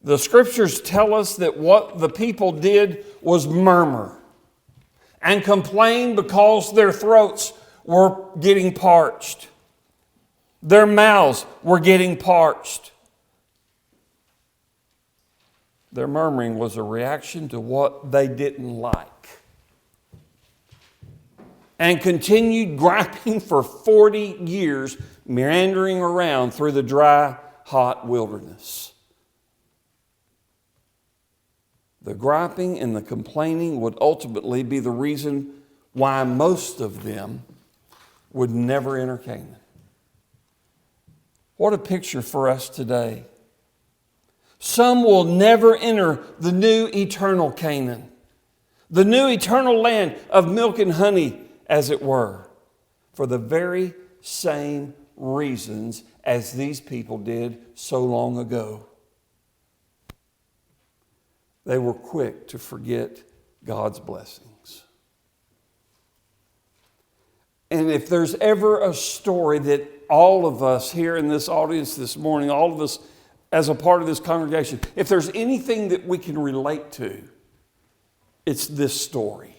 The scriptures tell us that what the people did was murmur and complain because their throats were getting parched. Their mouths were getting parched. Their murmuring was a reaction to what they didn't like. And continued griping for 40 years, meandering around through the dry, hot wilderness. The griping and the complaining would ultimately be the reason why most of them would never enter Canaan. What a picture for us today. Some will never enter the new eternal Canaan, the new eternal land of milk and honey, as it were, for the very same reasons as these people did so long ago. They were quick to forget God's blessings. And if there's ever a story that all of us here in this audience this morning, all of us as a part of this congregation, if there's anything that we can relate to, it's this story.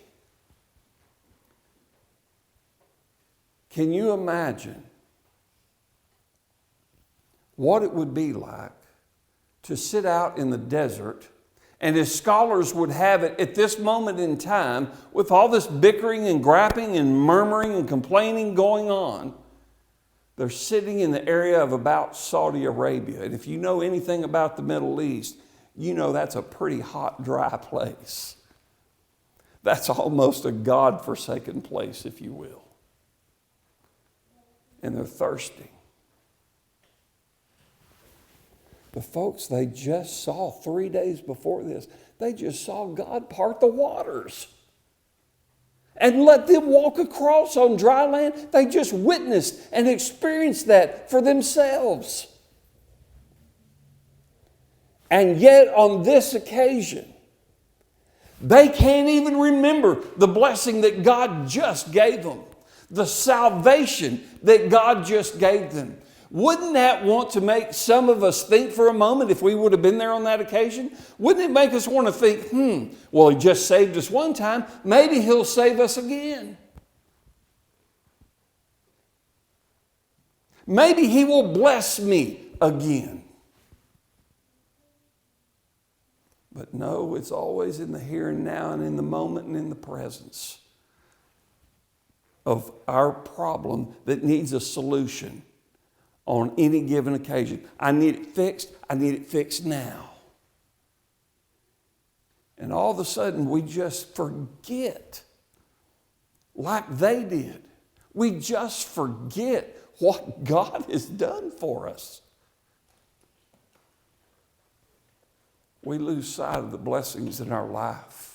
Can you imagine what it would be like to sit out in the desert, and as scholars would have it at this moment in time, with all this bickering and griping and murmuring and complaining going on, they're sitting in the area of about Saudi Arabia. And if you know anything about the Middle East, you know that's a pretty hot, dry place. That's almost a God-forsaken place, if you will. And they're thirsty. But folks, they just saw 3 days before this, they just saw God part the waters and let them walk across on dry land. They just witnessed and experienced that for themselves. And yet on this occasion, they can't even remember the blessing that God just gave them, the salvation that God just gave them. Wouldn't that want to make some of us think for a moment, if we would have been there on that occasion? Wouldn't it make us want to think, well, He just saved us one time, maybe He'll save us again. Maybe He will bless me again. But no, it's always in the here and now and in the moment and in the presence of our problem that needs a solution on any given occasion. I need it fixed. I need it fixed now. And all of a sudden, we just forget, like they did. We just forget what God has done for us. We lose sight of the blessings in our life.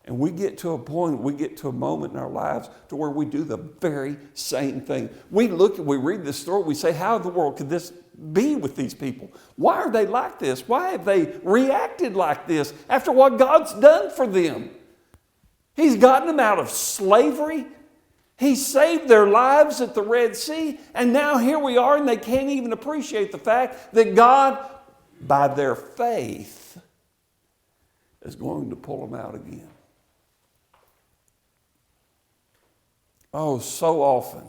And we get to a point, we get to a moment in our lives to where we do the very same thing. We read this story, we say, how in the world could this be with these people? Why are they like this? Why have they reacted like this after what God's done for them? He's gotten them out of slavery. He saved their lives at the Red Sea. And now here we are, and they can't even appreciate the fact that God, by their faith, is going to pull them out again. Oh, so often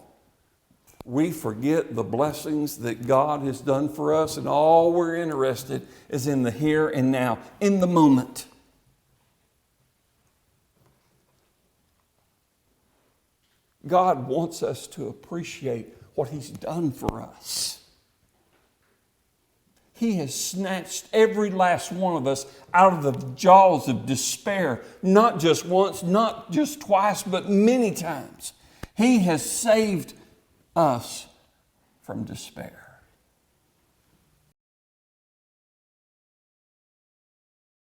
we forget the blessings that God has done for us, and all we're interested is in the here and now, in the moment. God wants us to appreciate what He's done for us. He has snatched every last one of us out of the jaws of despair, not just once, not just twice, but many times. He has saved us from despair.